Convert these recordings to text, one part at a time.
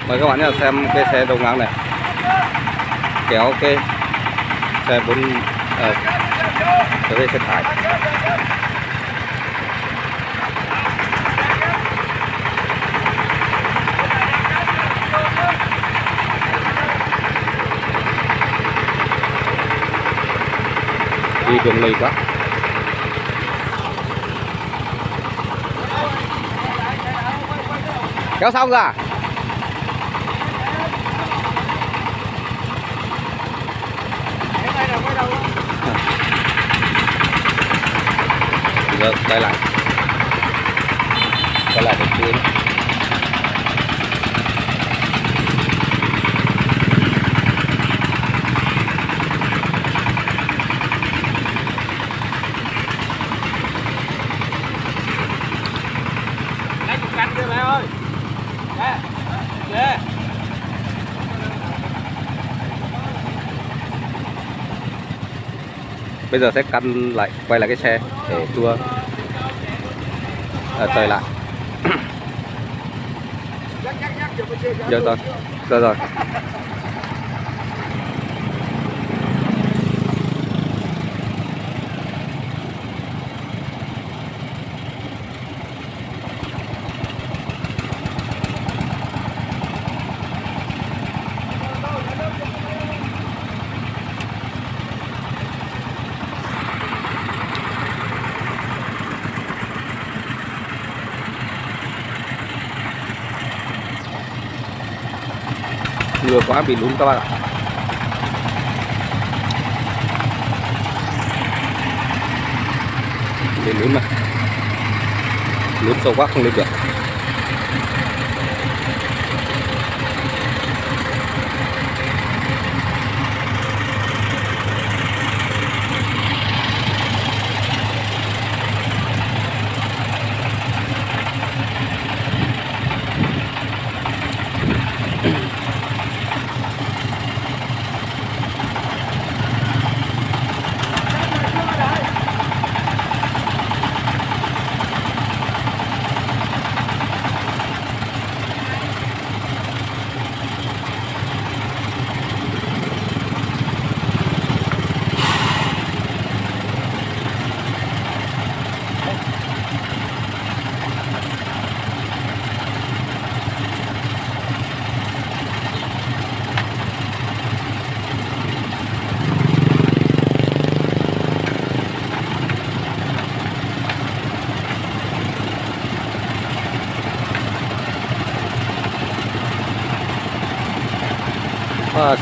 Mời các bạn nhé xem cái xe đầu ngang này kéo cái xe cái xe tải. Đi đường lầy quá. Kéo xong rồi à? Giờ quay lại được chưa? Lấy cục canh kìa mẹ ơi. Nè. Bây giờ sẽ căn lại, quay lại cái xe để tua tời lại. Rồi. Mưa quá bị lún các bạn ạ. Bị lún mà. Lún sâu quá không lên được.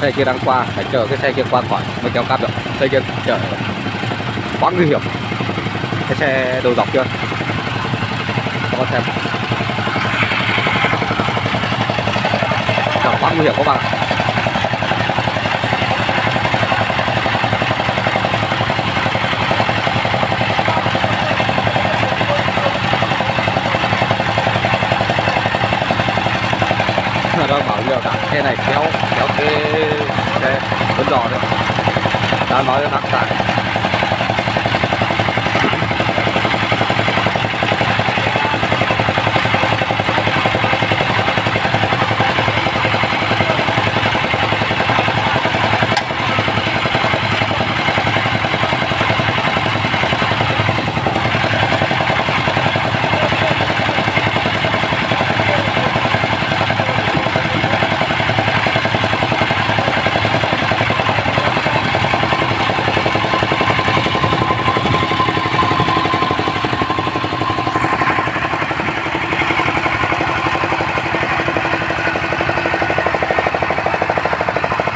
Xe kia đang qua, phải chờ cái xe kia qua khỏi mới kéo cáp được. Xe kia chở quá nguy hiểm. Cái xe đầu dọc chưa? Các bạn xem. Quá nguy hiểm các bạn ạ. Đang bảo nhiều cả xe này kéo cái xe vẫn giò đấy, đã nói là nặng tải.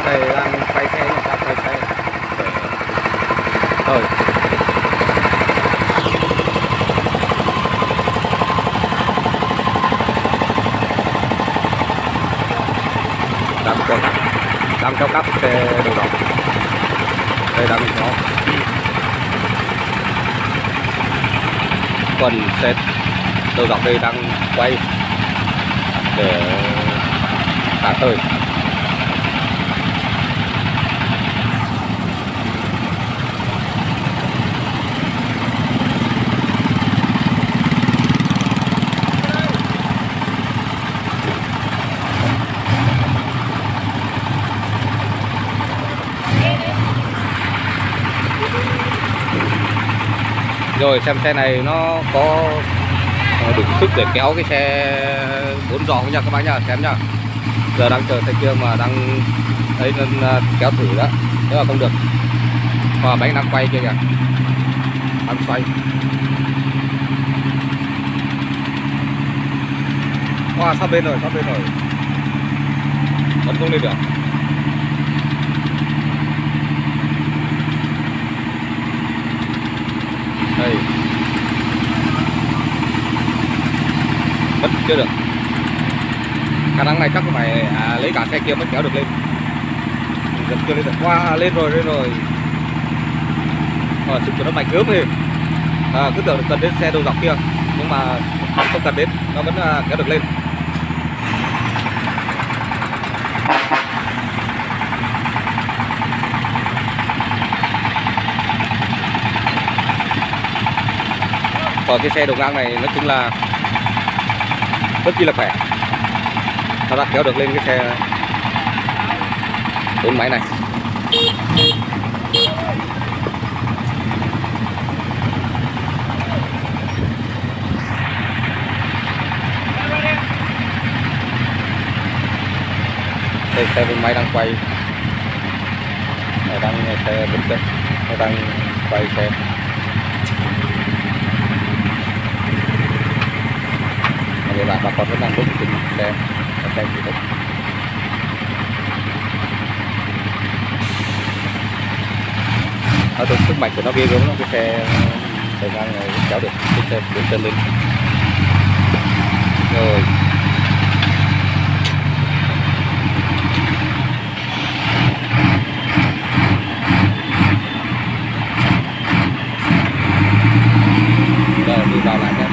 Đây đang quay xe, rồi đang kéo cáp xe đầu dọc. Đây đang có phần xe đầu dọc đây đang quay để thả tơi. Rồi xem xe này nó có đủ sức để kéo cái xe 4 giò không nha các bác nhá, xem nhá. Giờ đang chờ xe kia mà đang ấy nên kéo thử đó, nếu mà không được. Và bánh đang quay kia kìa, đang xoay. Wow, sắp bên rồi, vẫn không lên được. Đây, vẫn chưa được. Khả năng này chắc phải lấy cả xe kia mới kéo được lên. Vẫn chưa lên được. Wow, lên rồi. Sức của nó mạnh gớm thì cứ tưởng cần đến xe đầu dọc kia, nhưng mà không cần đến, nó vẫn kéo được lên. Còn cái xe đầu ngang này nói chung là rất chi là khỏe, nó đã kéo được lên cái xe 4 máy này. Đây, xe 4 máy đang quay, đang xe bên đây, nó đang quay xe. Đây là bà con vẫn đang đứng trên xe chỉ thích. Sức mạnh của nó ghê gớm lắm, cái xe ngang này kéo được cái xe bước chân lên. Rồi. Rồi đi vào lại nhé.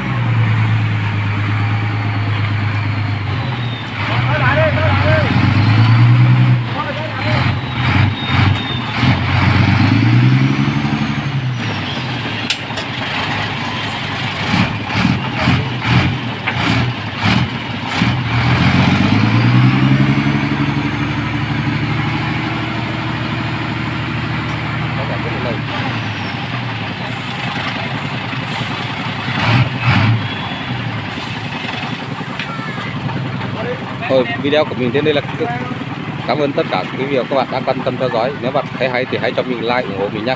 Thôi, video của mình đến đây là cảm ơn tất cả quý vị và các bạn đã quan tâm theo dõi. Nếu bạn thấy hay thì hãy cho mình like ủng hộ mình nhé.